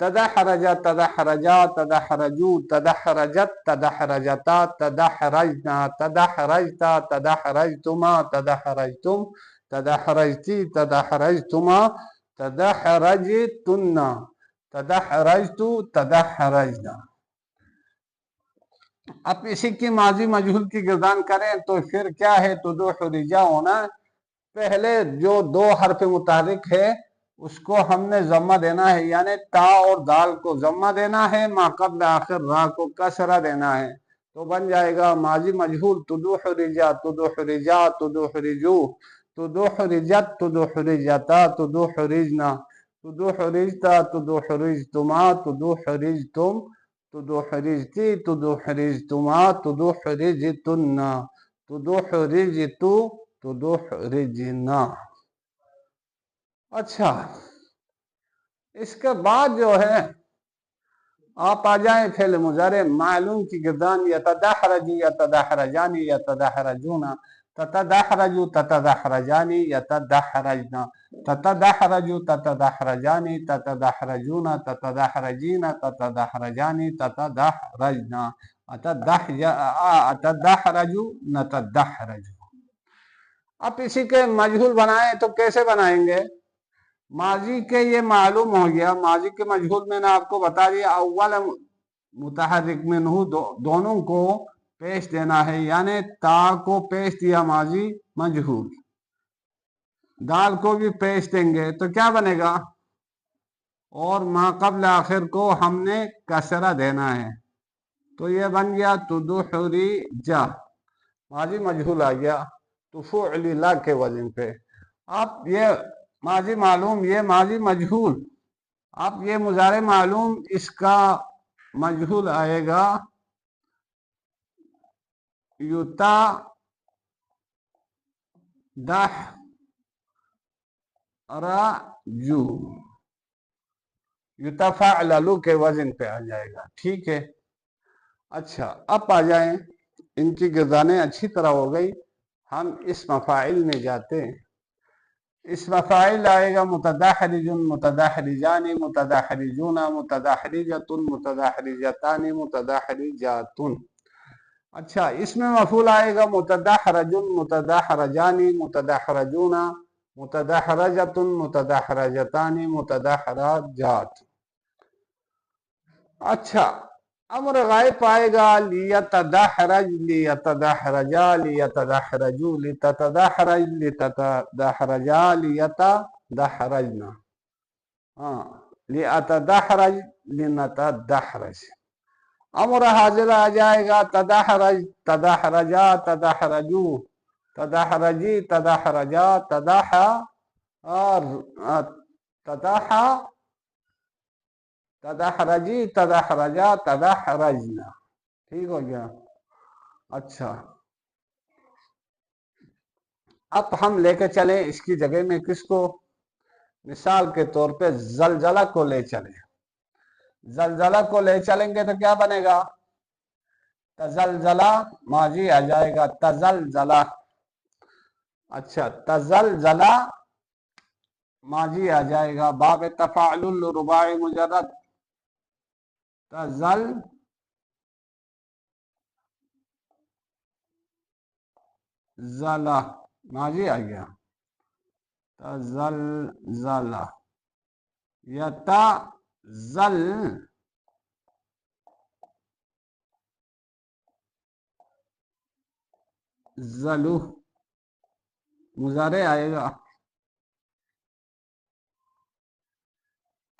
تدحرج تدحرجا تدحرجو تدحرجت تدحرجتا تدحرجنا تدحرجتا تدحرجتما تدحرجتم تدحرجتی تدحرجتما تدحرجتن تدحرجتو تدحرجنا. اب اسی کی ماضی مجہول کی گردان کریں تو پھر کیا ہے؟ تدحرجا ہونا. پہلے جو دو حرف متحرک ہے اس کو ہم نے ضمہ دینا ہے، یعنی تا اور دال کو ضمہ دینا ہے، ما قبل آخر را کو کسرہ دینا ہے، تو بن جائے گا ماضی مجہول تدحرجا تدحرجا تدحرجو تدحرجت تدحرجتا تدحرجنا تدحرجتا تدحرجتما تدحرجتم تدحرجتی تدحرجتما تدحرجتن تدحرجتو تدحرجنا. اچھا، اس کے بعد جو ہے آپ آ جائیں فعل مضارع معلوم کی گردان. یتدحرج یتدحرجانی یتدحرجونا تتدحرج تتدحرجانی یتدحرجنا تتدحرج تتدحرجانی تتدحرجونا تتدحرجین تتدحرجانی تتدحرجنا اتدحرج نتدحرج. اب اسی کے مجہول بنائیں تو کیسے بنائیں گے؟ ماضی کے یہ معلوم ہو گیا. ماضی کے مجہول میں نے آپ کو بتا دیا اول متحرک منہ دونوں کو پیش دینا ہے، یعنی تا کو پیش دیا ماضی مجہول، دال کو بھی پیش دیں گے تو کیا بنے گا؟ اور ما قبل آخر کو ہم نے کسرہ دینا ہے، تو یہ بن گیا تدحرجا، ماضی مجہول آ گیا تفعل کے وزن پہ. اب یہ ماضی معلوم، یہ ماضی مجہول. اب یہ مضارع معلوم، اس کا مجہول آئے گا یوتا دح راجو، یتفعللو کے وزن پہ آ جائے گا. ٹھیک ہے. اچھا، اب آ جائیں، ان کی گردانیں اچھی طرح ہو گئی، ہم اس مفاعل میں جاتے ہیں. اس مفاعل آئے گا متدحرج متدحرجان متدحرجون متدحرجت متدحرجتان متدحرجات. اچھا، اس میں مفعول آئے گا متدحرج متدحرجان متدحرجون متدحرجت متدحرجتان متدحرجات. اچھا، امر غائب آئے گا لیتدحرج لیتدحرجا لیتدحرجو لتتدحرج لتتدحرجا لیتدحرجنا لیتدحرج لنتدحرج. امر حاضر آ جائے گا تدحرج تدحرجا تدحرجو تدحرجی تدحرجا تدحرجی تدحرجا تدحرجنا. ٹھیک ہو گیا. اچھا، اب ہم لے کے چلیں اس کی جگہ میں کس کو؟ مثال کے طور پہ زلزلہ کو لے چلیں. زلزلہ کو لے چلیں گے تو کیا بنے گا؟ تزلزلہ ماضی آ جائے گا تزلزلہ. اچھا، تزلزلہ ماضی آ جائے گا باب تفاعل رباعی مجرد تزلزلہ ماضی آ گیا تزلزلہ. یتزلزلو مضارع آئے گا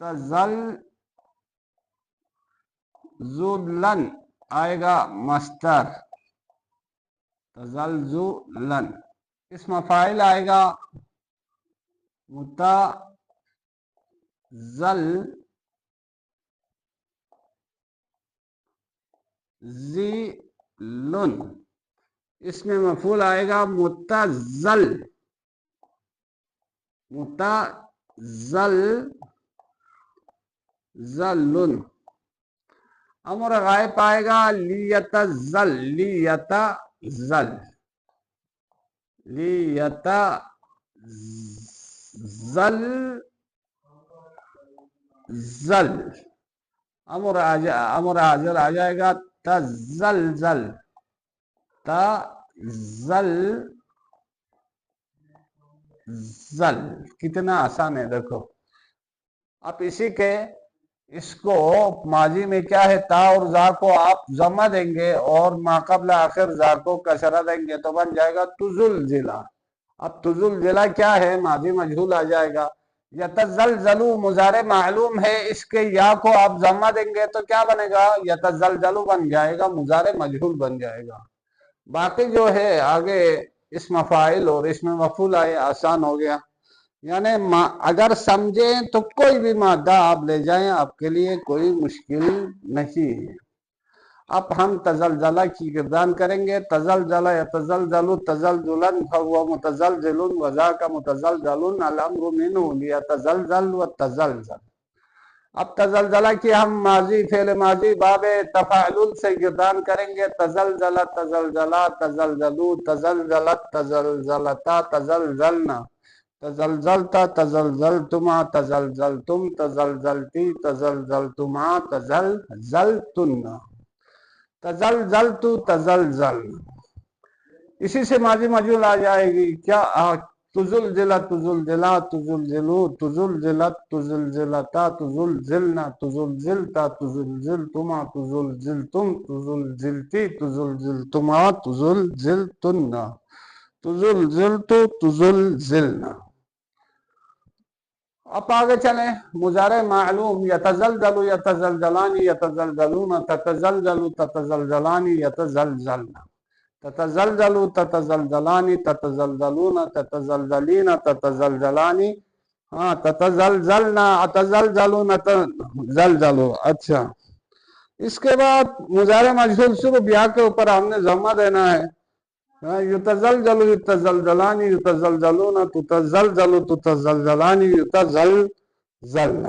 تزلزلن آئے گا مصدر تزلزلن. اس مفاعل آئے گا متزلزلن. اس میں مفعول آئے گا متزلزلن. امر غائب آئے گا لیتزل امر حاضر آ جائے گا تزلزل، تزلزل، کتنا آسان ہے دیکھو. اب اسی کے اس کو ماضی میں کیا ہے، تا اور زا کو آپ ضمہ دیں گے اور ما قبل آخر زا کو کسرہ دیں گے تو بن جائے گا تزلزلہ. اب تزلزلہ کیا ہے، ماضی مجہول آ جائے گا. یتزلزلو مضارع معلوم ہے، اس کے یا کو آپ ضمہ دیں گے تو کیا بنے گا، یتزلزلو بن جائے گا، مضارع مجہول بن جائے گا. باقی جو ہے آگے اسم فاعل اور اسم مفعول آئے، آسان ہو گیا. یعنی اگر سمجھیں تو کوئی بھی مادہ آپ لے جائیں آپ کے لیے کوئی مشکل نہیں ہے. اب ہم تزلزلہ کی گردان کریں گے. تزلزلہ یتزلزل تزلزلا فهو متزلزل وذاك متزلزل الامر منه ليتزلزل والتزلزل. اب تزلزلہ کی ہم ماضی فعل ماضی باب تفاعل سے گردان کریں گے. تزلزل تزلزلا تزلزلو تزلزلت تزلزلتا تزلزلنا تزلزلتا تزلزلتما تزلزلتم تزلزلتی تزلزلتما تزلزلتن تزلزلتو تزلزل. اسی سے ماضی مجہول آ جائے گی. کیا تزلزلہ تزلزلا تزلزلو تزلزلت تزلزلتا تزلزلنا تزلزلتا تزلزلتما تزلزلتم تزلزلتی تزلزلتما تزلزلتن تزلزلتو تزلزلنا. اب آگے چلیں. مضارع معلوم یتزلزل یتزلزلان یتزلزلون تتزلزل تتزلزلان یتزلزلن تتزلزل تتزلزلان تتزلزلون تتزلزلین تتزلزلان تتزلزلن اتزلزلون تزلزلو. اچھا، اس کے بعد مضارع مجہول صرف یا کے اوپر ہم نے ضمہ دینا ہے. یتزلزل یتزلزلان یتزلزلون تتزلزل تتزلزلان یتزلزلن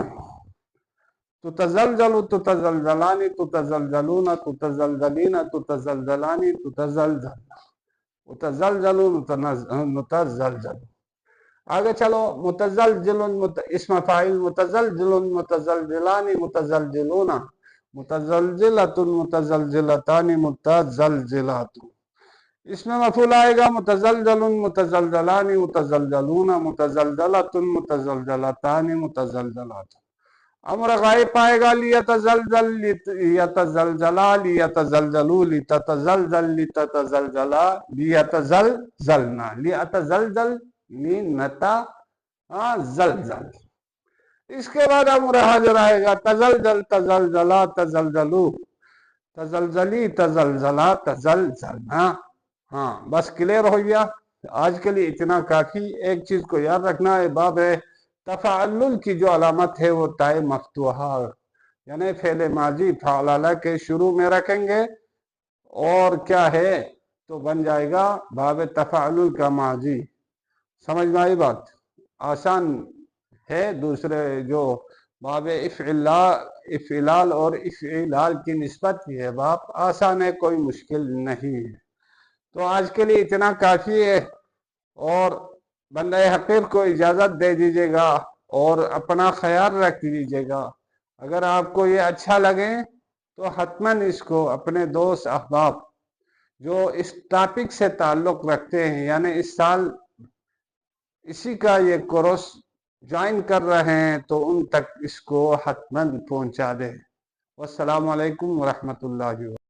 تتزلزل تتزلزلان تتزلزلون تتزلزلین تتزلزلان تتزلزل متزلزل متزلزل. آگے چلو. متزلزل اسم فاعل متزلزل متزلزلان متزلزلون متزلزلۃ متزلزلتان متزلزلات. اس میں مفعول آئے گا متزلزل متزلزلان متزلزلون متزلزلۃ متزلزلتان متزلزلات. امر غائب آئے گا لیتزلزل لیتزلزلا لیتزلزلو لتتزلزل لتتزلزلا لیتزلزلنا لیتزلزل لنتزلزل. اس کے بعد امر حاضر آئے گا تزلزل تزلزلا تزلزلو تزلزلی تزلزلا تزلزلنا. ہاں بس کلیئر ہو گیا. آج کے لیے اتنا کافی. ایک چیز کو یاد رکھنا ہے، باب تفعل کی جو علامت ہے وہ تائے مفتوحہ، یعنی فعل ماضی فعلالہ کے شروع میں رکھیں گے اور کیا ہے تو بن جائے گا باب تفعل کا ماضی. سمجھ میں آئی بات؟ آسان ہے. دوسرے جو باب افعلال اور افعلال کی نسبت کی ہے باب آسان ہے، کوئی مشکل نہیں ہے. تو آج کے لیے اتنا کافی ہے اور بندہ حقیر کو اجازت دے دیجیے گا اور اپنا خیال رکھ دیجیے گا. اگر آپ کو یہ اچھا لگے تو حتماً اس کو اپنے دوست احباب جو اس ٹاپک سے تعلق رکھتے ہیں، یعنی اس سال اسی کا یہ کورس جوائن کر رہے ہیں، تو ان تک اس کو حتماً پہنچا دیں. والسلام علیکم ورحمۃ اللہ وبرکاتہ.